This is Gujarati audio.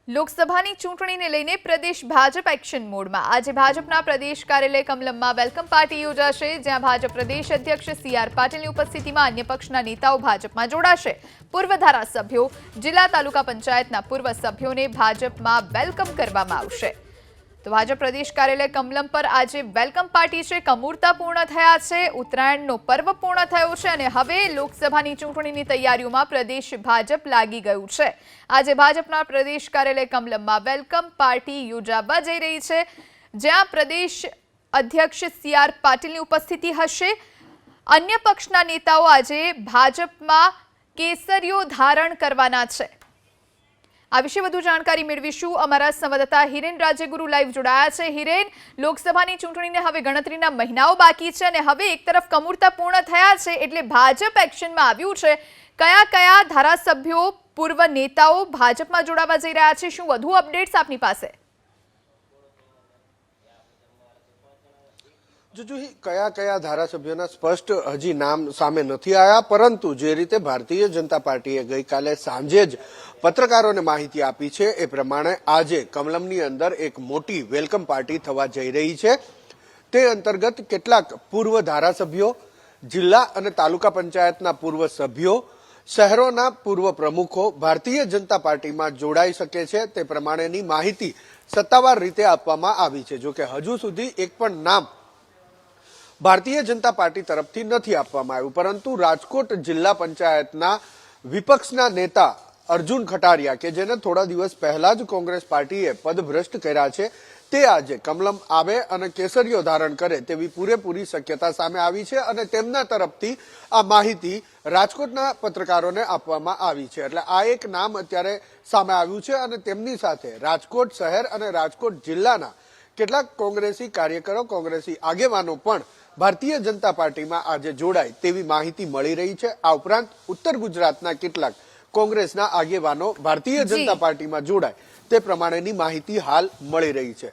લોકસભાની ચૂંટણીને લઈને પ્રદેશ ભાજપ એક્શન મોડમાં આજે ભાજપના પ્રદેશ કાર્યાલય કમલમમાં વેલકમ પાર્ટી યોજાશે, જ્યાં ભાજપ પ્રદેશ અધ્યક્ષ સી.આર. પાટીલની ઉપસ્થિતિમાં અન્ય પક્ષના નેતાઓ ભાજપમાં જોડાશે। પૂર્વ ધારાસભ્યો, જિલ્લા તાલુકા પંચાયતના પૂર્વ સભ્યોને ભાજપમાં વેલકમ કરવામાં આવશે। તો ભાજપ પ્રદેશ કાર્યાલય કમલમ પર આજે વેલકમ પાર્ટી છે, કમૂરતા પૂર્ણ થયા છે, ઉત્તરાયણનો પર્વ પૂર્ણ થયો છે અને હવે લોકસભાની ચૂંટણીની તૈયારીઓમાં પ્રદેશ ભાજપ લાગી ગયું છે। આજે ભાજપના પ્રદેશ કાર્યાલય કમલમમાં વેલકમ પાર્ટી યોજાવા જઈ રહી છે, જ્યાં પ્રદેશ અધ્યક્ષ સી.આર. પાટીલની ઉપસ્થિતિ હશે। અન્ય પક્ષના નેતાઓ આજે ભાજપમાં કેસરીઓ ધારણ કરવાના છે। આ વિશે વધુ જાણકારી મેળવીશું। અમારા સંવાદદાતા હિરેન રાજ્યગુરુ લાઈવ જોડાયા છે। હિરેન, લોકસભાની ચૂંટણીને હવે ગણતરીના મહિનાઓ બાકી છે અને હવે એક તરફ કમૂરતા પૂર્ણ થયા છે એટલે ભાજપ એક્શનમાં આવ્યું છે। કયા કયા ધારાસભ્યો, પૂર્વ નેતાઓ ભાજપમાં જોડાવા જઈ રહ્યા છે? શું વધુ અપડેટ્સ આપની પાસે? જુજુહી કયા કયા ધારાસભ્યોના સ્પષ્ટ હજી નામ સામે નથી આવ્યા, પરંતુ જે રીતે ભારતીય જનતા પાર્ટીએ ગઈકાલે સાંજે જ પત્રકારોને માહિતી આપી છે એ પ્રમાણે આજે કમલમની અંદર એક મોટી વેલકમ પાર્ટી થવા જઈ રહી છે। તે અંતર્ગત કેટલાક પૂર્વ ધારાસભ્યો, જિલ્લા અને તાલુકા પંચાયતના પૂર્વ સભ્યો, શહેરોના પૂર્વ પ્રમુખો ભારતીય જનતા પાર્ટીમાં જોડાઈ શકે છે તે પ્રમાણેની માહિતી સત્તાવાર રીતે આપવામાં આવી છે। જોકે હજુ સુધી એક પણ નામ ભારતીય જનતા પાર્ટી તરફથી નથી આપવામાં આવ્યું, પરંતુ રાજકોટ જિલ્લા પંચાયતના વિપક્ષના નેતા અર્જુન ખટારિયા, કે જેને થોડા દિવસ પહેલા જ કોંગ્રેસ પાર્ટીએ પદભ્રષ્ટ કર્યા છે, તે આજે કમલમ આવે અને કેસરીઓ ધારણ કરે તેવી પૂરેપૂરી શક્યતા સામે આવી છે અને તેમના તરફથી આ માહિતી રાજકોટના પત્રકારોને આપવામાં આવી છે। એટલે આ એક નામ અત્યારે સામે આવ્યું છે અને તેમની સાથે રાજકોટ શહેર અને રાજકોટ જિલ્લાના કેટલાક કોંગ્રેસી કાર્યકરો, કોંગ્રેસી આગેવાનો પણ ભારતીય જનતા પાર્ટીમાં આજે જોડાય તેવી માહિતી મળી રહી છે। આ ઉપરાંત ઉત્તર ગુજરાતના કેટલાક કોંગ્રેસના આગેવાનો ભારતીય જનતા પાર્ટીમાં જોડાય તે પ્રમાણેની માહિતી હાલ મળી રહી છે।